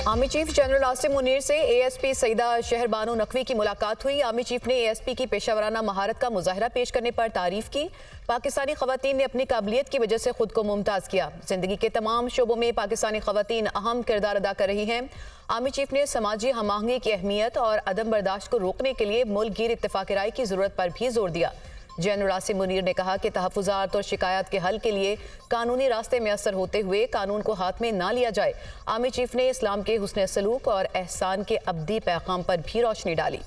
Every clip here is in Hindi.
Army chief general Asim Munir से एएसपी सईदा शहर बानो नकवी की मुलाकात हुई। आर्मी चीफ ने एएसपी की पेशावराना महारत का मुजाहरा पेश करने पर तारीफ की। पाकिस्तानी खवातीन ने अपनी काबिलियत की वजह से खुद को मुमताज किया। जिंदगी के तमाम शोबों में पाकिस्तानी खवातीन अहम किरदार अदा कर रही हैं। आर्मी चीफ ने समाजी हमआहंगी की अहमियत और अदम बर्दाश्त को रोकने के लिए मुल्क गिर इत्तेफाक राय की जरूरत पर भी जोर दिया। जनरल आसिम मुनीर ने कहा कि तहफ़्फ़ुज़ात और शिकायत के हल के लिए कानूनी रास्ते मैसर होते हुए कानून को हाथ में ना लिया जाए। आर्मी चीफ ने इस्लाम के हुस्न सलूक और एहसान के अब्दी पैगाम पर भी रोशनी डाली।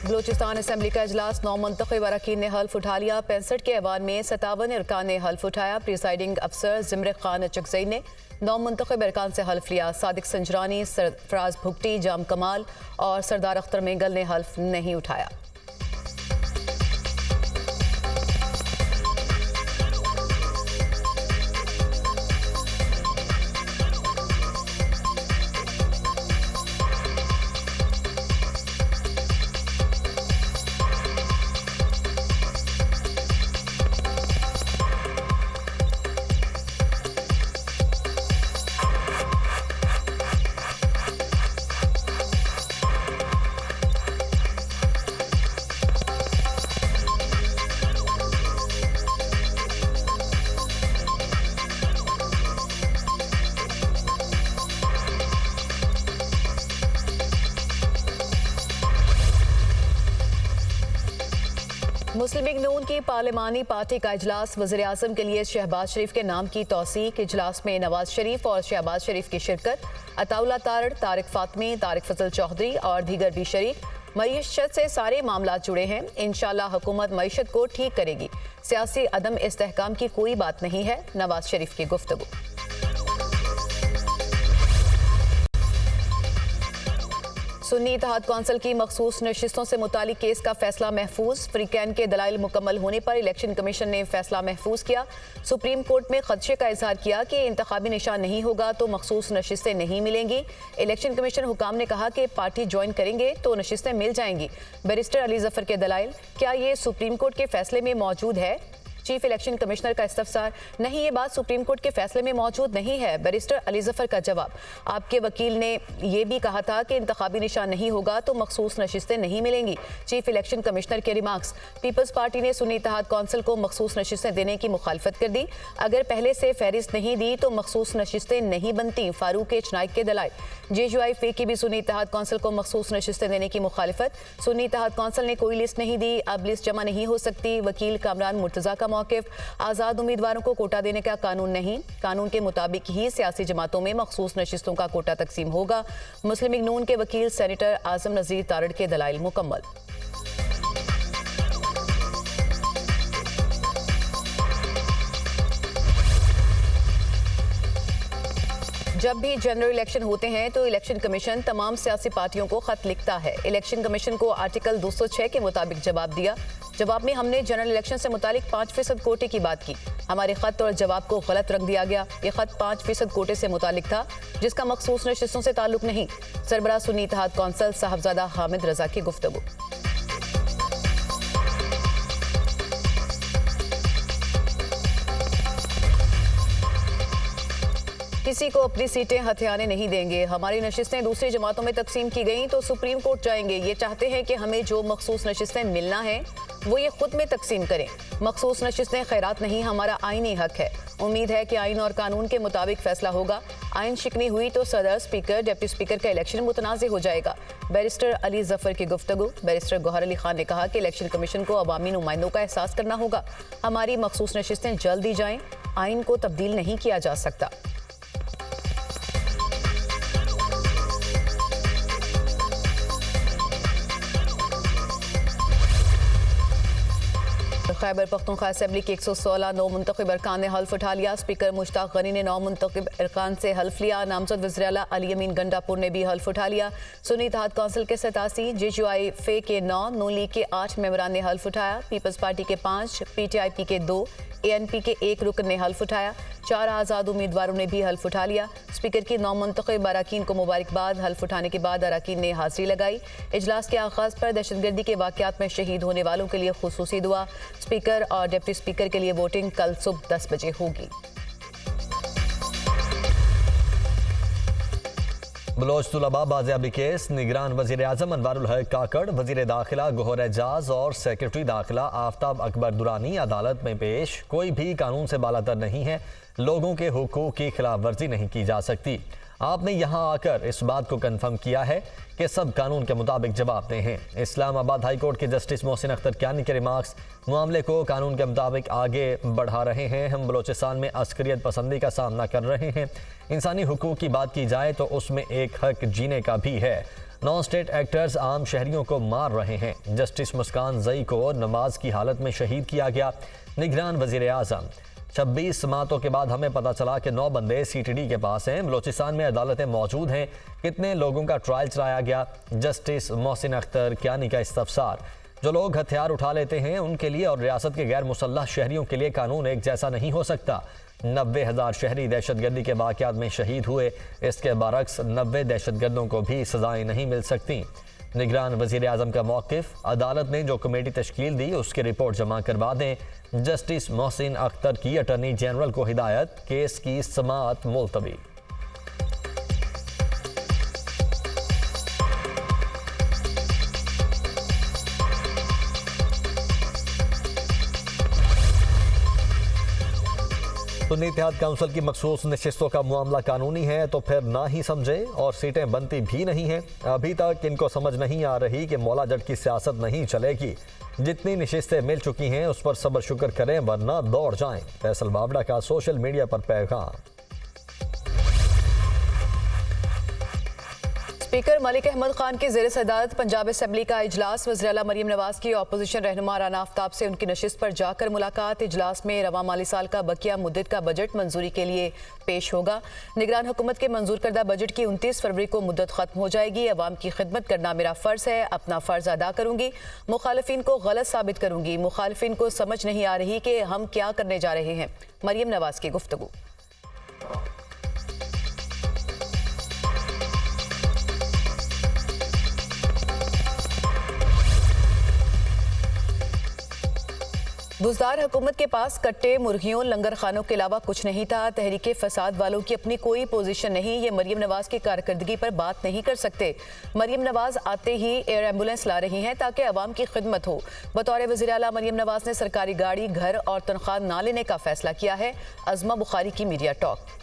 बलूचिस्तान असम्बली का इजलास 9 मुंतखब अरकान ने हल्फ उठा लिया। 65 के ऐवान में 57 अरकान ने हल्फ उठाया। प्रिसाइडिंग अफसर ज़िमरिक खान चकजई ने 9 मुंतखब अरकान से हल्फ लिया। सादिक संजरानी, सरफराज भुगटी, जाम कमाल और सरदार अख्तर मेंगल ने हल्फ नहीं उठाया। मुस्लिम लीग नून की पार्लिमानी पार्टी का इजलास वज़ीर आज़म के लिए शहबाज शरीफ के नाम की तौसीक। इजलास में नवाज शरीफ और शहबाज शरीफ की शिरकत। अताउल्ला तारड़, तारिक फातमी, तारिक फजल चौधरी और दीगर भी शरीक। मईशत से सारे मामला जुड़े हैं। इंशाअल्लाह हुकूमत मईशत को ठीक करेगी। सियासी अदम इस्तेहकाम की कोई बात नहीं है। नवाज शरीफ की गुफ्तगू। सुन्नी इत्तेहाद कौंसिल की मखसूस नशिस्तों से मुतालिक केस का फैसला महफूज। फ्रीकैन के दलाइल मुकम्मल होने पर इलेक्शन कमीशन ने फैसला महफूज किया। सुप्रीम कोर्ट में खदशे का इजहार किया कि इंतखाबी निशान नहीं होगा तो मखसूस नशिस्तें नहीं मिलेंगी। इलेक्शन कमीशन हुकाम ने कहा कि पार्टी ज्वाइन करेंगे तो नशिस्तें मिल जाएंगी। बैरिस्टर अली जफर के दलाइल, क्या ये सुप्रीम कोर्ट के फैसले में मौजूद है? चीफ इलेक्शन कमिश्नर का इस्तफसार, नहीं ये बात सुप्रीम कोर्ट के फैसले में मौजूद नहीं है। बैरिस्टर अली जफर का जवाब, आपके वकील ने यह भी कहा था कि इंतखाबी निशान नहीं होगा तो मखसूस नशिस्तें नहीं मिलेंगी। चीफ इलेक्शन कमिश्नर के रिमार्क्स, पीपल्स पार्टी ने सुन्नी इत्तेहाद कौंसिल को मखसूस नशिस्तें देने की मुखालफत कर दी। अगर पहले से फहरिस्त नहीं दी तो मखसूस नशिस्तें नहीं बनती। फारूक नाइक के दलाइल, JUI की भी सुन्नी इत्तेहाद कौंसिल को मखसूस नशिस्तें देने की मुखालफत। सुन्नी इत्तेहाद कौंसिल ने कोई लिस्ट नहीं दी, अब लिस्ट जमा नहीं हो सकती। वकील कामरान मुर्तजा का मौक़िफ़, आज़ाद उम्मीदवारों को कोटा देने का कानून नहीं, कानून के मुताबिक ही सियासी जमातों में मखसूस नशिस्तों का कोटा तकसीम होगा। मुस्लिम लीग नून के वकील सेनेटर आज़म नज़ीर तारड़ के दलाइल मुकम्मल। जब भी जनरल इलेक्शन होते हैं तो इलेक्शन कमीशन तमाम सियासी पार्टियों को खत लिखता है। इलेक्शन कमीशन को आर्टिकल 206 के मुताबिक जवाब दिया। जवाब में हमने जनरल इलेक्शन से मुतालिक 5% कोटे की बात की। हमारे खत और जवाब को गलत रख दिया गया। ये खत 5% कोटे से मुतालिक था जिसका मखसूस नशिस्तों से ताल्लुक नहीं। सरबराह सुन्नी इत्तेहाद कौंसिल साहबजादा हामिद रजा की गुफ्तगू। किसी को अपनी सीटें हथियाने नहीं देंगे। हमारी नशिस्तें दूसरी जमातों में तकसीम की गई तो सुप्रीम कोर्ट जाएंगे। ये चाहते हैं कि हमें जो मखसूस नशिस्तें मिलना है वो ये खुद में तकसीम करें। मखसूस नशिस्तें खैरात नहीं, हमारा आईनी हक है। उम्मीद है कि आइन और कानून के मुताबिक फैसला होगा। आइन शिकनी हुई तो सदर, स्पीकर, डिप्टी स्पीकर का इलेक्शन मुतनाज़ हो जाएगा। बैरिस्टर अली जफर की गुफ्तगू। बैरिस्टर गौहर अली खान ने कहा कि इलेक्शन कमीशन को अवामी नुमाइंदों का एहसास करना होगा। हमारी मखसूस नशिस्तें जल्द दी जाएं। आइन को तब्दील नहीं किया जा सकता। खैबर पख्तूनख्वा असम्बली के 116 नौ मुंतखब अरकान ने हल्फ उठा लिया। स्पीकर मुश्ताक गनी ने 9 मुंतखब अरकान से हल्फ लिया। नामजद वज़ीर आला अली अमीन गंडापुर ने भी हल्फ उठा लिया। सुन्नी इत्तेहाद कौंसिल के 87, JUI फे के 9, नून लीग के 8 मेंबरान ने हल्फ उठाया। पीपल्स पार्टी के 5, PTIP के 2, ANP के 1 रुकन ने हल्फ उठाया। 4 आज़ाद उम्मीदवारों ने भी हल्फ उठा लिया। स्पीकर की 9 मुंतखब अरकान को मुबारकबाद। हल्फ उठाने के बाद अरकान ने हाजिरी लगाई। इजलास के आगाज़ पर दहशतगर्दी के वाक़यात में शहीद होने वालों के लिए खुसूसी दुआ। स्पीकर और डिप्टी स्पीकर के लिए वोटिंग कल सुबह 10 बजे होगी। बलोच तुलबा बाजियाबी केस, निगरान वजीर आजम अनवारुल हक काकड़, वजीर दाखिला गोहर एजाज और सेक्रेटरी दाखिला आफ्ताब अकबर दुरानी अदालत में पेश। कोई भी कानून से बालातर नहीं है, लोगों के हुकूक की खिलाफ वर्जी नहीं की जा सकती। आपने यहाँ आकर इस बात को कन्फर्म किया है कि सब कानून के मुताबिक जवाब दे हैं। इस्लामाबाद हाई कोर्ट के जस्टिस मोहसिन अख्तर कियानी के रिमार्क्स मामले को कानून के मुताबिक आगे बढ़ा रहे हैं। हम बलोचिस्तान में अस्करियत पसंदी का सामना कर रहे हैं। इंसानी हुकूक की बात की जाए तो उसमें एक हक जीने का भी है। नॉन स्टेट एक्टर्स आम शहरियों को मार रहे हैं। जस्टिस मुस्कान जई को नमाज की हालत में शहीद किया गया। निगरान वजीर आजम, 26 समातों के बाद हमें पता चला कि 9 बंदे CTD के पास हैं। बलोचिस्तान में अदालतें मौजूद हैं। कितने लोगों का ट्रायल चलाया गया? जस्टिस मोहसिन अख्तर कियानी का इस्तफसार। जो लोग हथियार उठा लेते हैं उनके लिए और रियासत के गैर मुसल्लह शहरियों के लिए कानून एक जैसा नहीं हो सकता। 90,000 शहरी दहशतगर्दी के वाक़यात में शहीद हुए। इसके बरक्स 90 दहशतगर्दों को भी सजाएं नहीं मिल सकती। निगरान वजीर आजम का मौक़िफ़, अदालत ने जो कमेटी तश्कील दी उसकी रिपोर्ट जमा करवा दें। जस्टिस मोहसिन अख्तर की अटॉर्नी जनरल को हिदायत, केस की समाअत मुलतवी। सुन्नी इत्तेहाद काउंसिल की मखसूस नशिस्तों का मामला कानूनी है तो फिर ना ही समझे और सीटें बनती भी नहीं हैं। अभी तक इनको समझ नहीं आ रही कि मौला जट की सियासत नहीं चलेगी। जितनी नशिस्तें मिल चुकी हैं उस पर सब्र शुक्र करें वरना दौड़ जाएं। फैसल बावड़ा का सोशल मीडिया पर पैगाम। स्पीकर मलिक अहमद खान की ज़ेर सदारत पंजाब असम्बली का इजलास। वज़ीर आला मरीम नवाज की अपोजिशन रहनुमा राना आफ्ताब से उनकी नशिस्त पर जाकर मुलाकात। इजलास में रवा माली साल का बकिया मुद्दत का बजट मंजूरी के लिए पेश होगा। निगरान हुकूमत के मंजूर करदा बजट की 29 फरवरी को मुद्दत खत्म हो जाएगी। अवाम की खिदमत करना मेरा फ़र्ज़ है, अपना फ़र्ज़ अदा करूँगी। मुखालिफिन को गलत साबित करूँगी। मुखालिफिन को समझ नहीं आ रही कि हम क्या करने जा रहे हैं। मरीम नवाज की गुफ्तगू। बुज़दार हुकूमत के पास कट्टे, मुर्गियों, लंगर खानों के अलावा कुछ नहीं था। तहरीके फसाद वालों की अपनी कोई पोजीशन नहीं। ये मरीम नवाज की कारकर्दगी पर बात नहीं कर सकते। मरीम नवाज आते ही एयर एम्बुलेंस ला रही हैं ताकि अवाम की खिदमत हो। बतौर वज़ीर आला मरीम नवाज ने सरकारी गाड़ी, घर और तनख्वाह ना लेने का फैसला किया है। अज़मा बुखारी की मीडिया टॉक।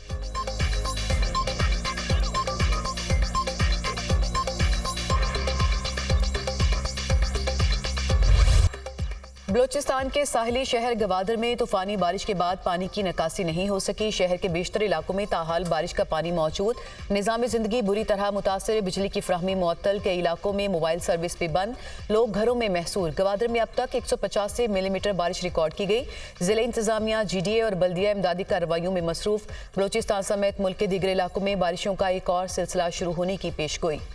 बलोचिस्तान के साहिली शहर गवादर में तूफानी बारिश के बाद पानी की निकासी नहीं हो सकी। शहर के बेशतर इलाकों में ताहाल बारिश का पानी मौजूद। निज़ाम ज़िंदगी बुरी तरह मुतासर। बिजली की फ्राहमी मुअत्तल। कई इलाकों में मोबाइल सर्विस भी बंद। लोग घरों में महसूर। गवादर में अब तक 185 मिलीमीटर बारिश रिकॉर्ड की गई। ज़िला इंतजामिया, GDA और बल्दिया इमदादी कार्रवाइयों में मसरूफ। बलोचिस्तान समेत मुल्क के दीगर इलाकों में बारिशों का एक और सिलसिला शुरू होने की पेशगोई। –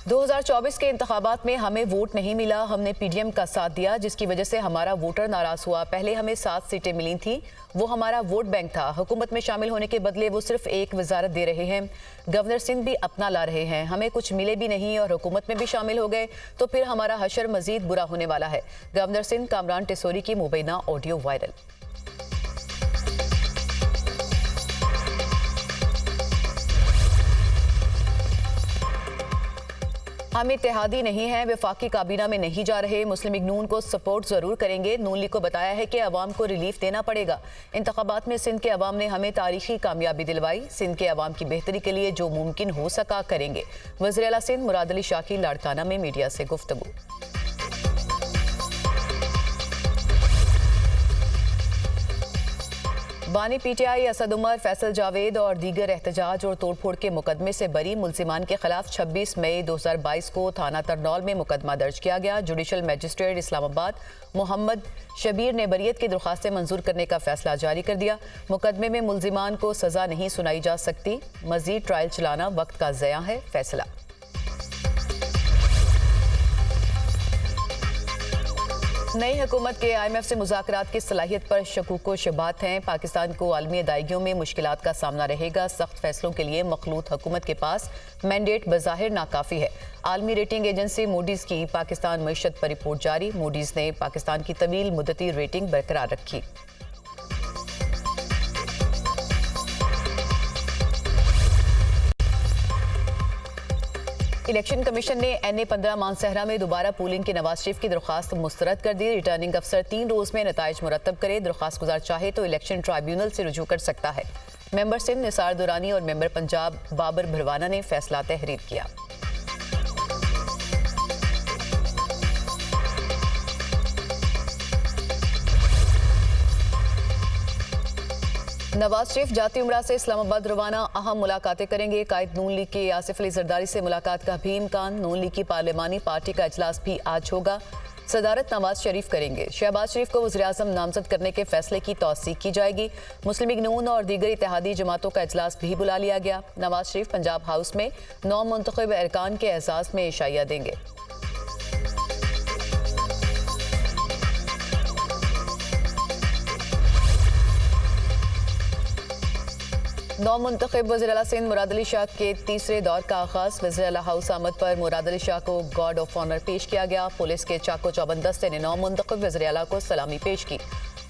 2024 के इंतखाबात में हमें वोट नहीं मिला। हमने PDM का साथ दिया जिसकी वजह से हमारा वोटर नाराज हुआ। पहले हमें 7 सीटें मिली थी, वो हमारा वोट बैंक था। हुकूमत में शामिल होने के बदले वो सिर्फ एक वजारत दे रहे हैं। गवर्नर सिंध भी अपना ला रहे हैं। हमें कुछ मिले भी नहीं और हुकूमत में भी शामिल हो गए तो फिर हमारा हशर मजीद बुरा होने वाला है। गवर्नर सिंध कामरान टिसोरी की मुबैना ऑडियो वायरल। हम इत्तेहादी नहीं हैं, वफाकी काबीना में नहीं जा रहे। मुस्लिम लीग नून को सपोर्ट जरूर करेंगे। नून लीग को बताया है कि अवाम को रिलीफ देना पड़ेगा। इंतखाबात में सिंध के अवाम ने हमें तारीखी कामयाबी दिलवाई। सिंध के अवाम की बेहतरी के लिए जो मुमकिन हो सका करेंगे। वज़ीर आला सिंध मुराद अली शाह की लाड़काना में मीडिया से गुफ्तगू। बानी पीटीआई असद उमर, फैसल जावेद और दीगर एहतजाज और तोड़फोड़ के मुकदमे से बरी मुलजिमान के खिलाफ 26 मई 2022 को थाना तरनौल में मुकदमा दर्ज किया गया। जुडिशल मजिस्ट्रेट इस्लामाबाद मोहम्मद शबीर ने बरियत की दरख्वास्तें मंजूर करने का फैसला जारी कर दिया। मुकदमे में मुलजिमान को सजा नहीं सुनाई जा सकती, मजीद ट्रायल चलाना वक्त का ज़या है, फैसला। नई हुकूमत के IMF से मुज़ाकरात की सलाहियत पर शकूक व शुबहात हैं। पाकिस्तान को आलमी अदायगियों में मुश्किलात का सामना रहेगा। सख्त फैसलों के लिए मखलूत हुकूमत के पास मैंडेट बज़ाहिर नाकाफ़ी है। आलमी रेटिंग एजेंसी मूडीज़ की पाकिस्तान मईशत पर रिपोर्ट जारी। मूडीज़ ने पाकिस्तान की तवील मुद्दती रेटिंग बरकरार रखी। इलेक्शन कमीशन ने NA-15 मानसहरा में दोबारा पोलिंग की नवाज शरीफ की दरख्वास्त मुस्तरद कर दी। रिटर्निंग अफसर 3 रोज में नताइज मुरतब करे। दरख्वास्त गुजार चाहे तो इलेक्शन ट्राइब्यूनल से रुजू कर सकता है। मेंबर सिंध निसार दुरानी और मेंबर पंजाब बाबर भरवाना ने फैसला तहरीर किया। नवाज शरीफ जाती उमरा से इस्लामाबाद रवाना, अहम मुलाकातें करेंगे। कायद नून लीग के आसिफ अली जरदारी से मुलाकात का भी इम्कान। नून लीग की पार्लिमानी पार्टी का इजलास भी आज होगा। सदारत नवाज शरीफ करेंगे। शहबाज शरीफ को वज़ीर-ए-आज़म नामजद करने के फैसले की तौसीक की जाएगी। मुस्लिम लीग नून और दीगर इत्तेहादी जमातों का इजलास भी बुला लिया गया। नवाज शरीफ पंजाब हाउस में 9 मुंतखब अरकान के एजाज़ में इशाइया देंगे। नौ मुंतखब वज़ीर आला सिंध मुराद अली शाह के तीसरे दौर का आगाज। वज़ीर आला हाउस आमद पर मुराद अली शाह को गार्ड ऑफ ऑनर पेश किया गया। पुलिस के चाको चौबंद दस्ते ने 9 मुंतखब वज़ीर आला को सलामी पेश की।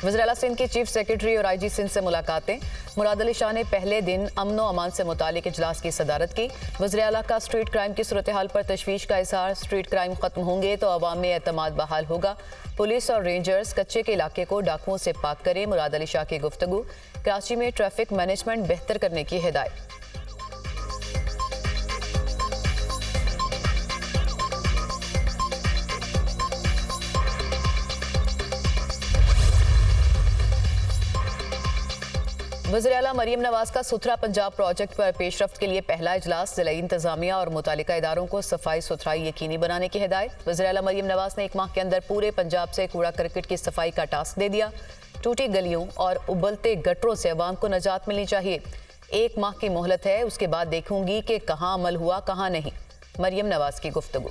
वज़ीर आला सिंध के चीफ सेक्रेटरी और IG सिंध से मुलाकातें। मुराद अली शाह ने पहले दिन अमन व अमान से मुतालिक इजलास की सदारत की। वज़ीर आला का स्ट्रीट क्राइम की सूरत हाल पर तशवीश का इजहार। स्ट्रीट क्राइम खत्म होंगे तो अवाम में एतमाद बहाल होगा। पुलिस और रेंजर्स कच्चे के इलाके को डाकुओं से पाक करें। मुराद अली शाह की गुफ्तगू। कराची में ट्रैफिक मैनेजमेंट बेहतर करने की हिदायत। वज़ीर आला मरीम नवाज का सुथरा पंजाब प्रोजेक्ट पर पेशरफ्त के लिए पहला इजलास। ज़िला इंतजामिया और मुतालिका इदारों को सफाई सुथराई यकीनी बनाने की हिदायत। वज़ीर आला मरीम नवाज ने 1 माह के अंदर पूरे पंजाब से कूड़ा करकट की सफाई का टास्क दे दिया। टूटी गलियों और उबलते गटरों से अवाम को निजात मिलनी चाहिए। 1 माह की मोहलत है, उसके बाद देखूंगी कि कहाँ अमल हुआ कहाँ नहीं। मरीम नवाज की गुफ्तगू।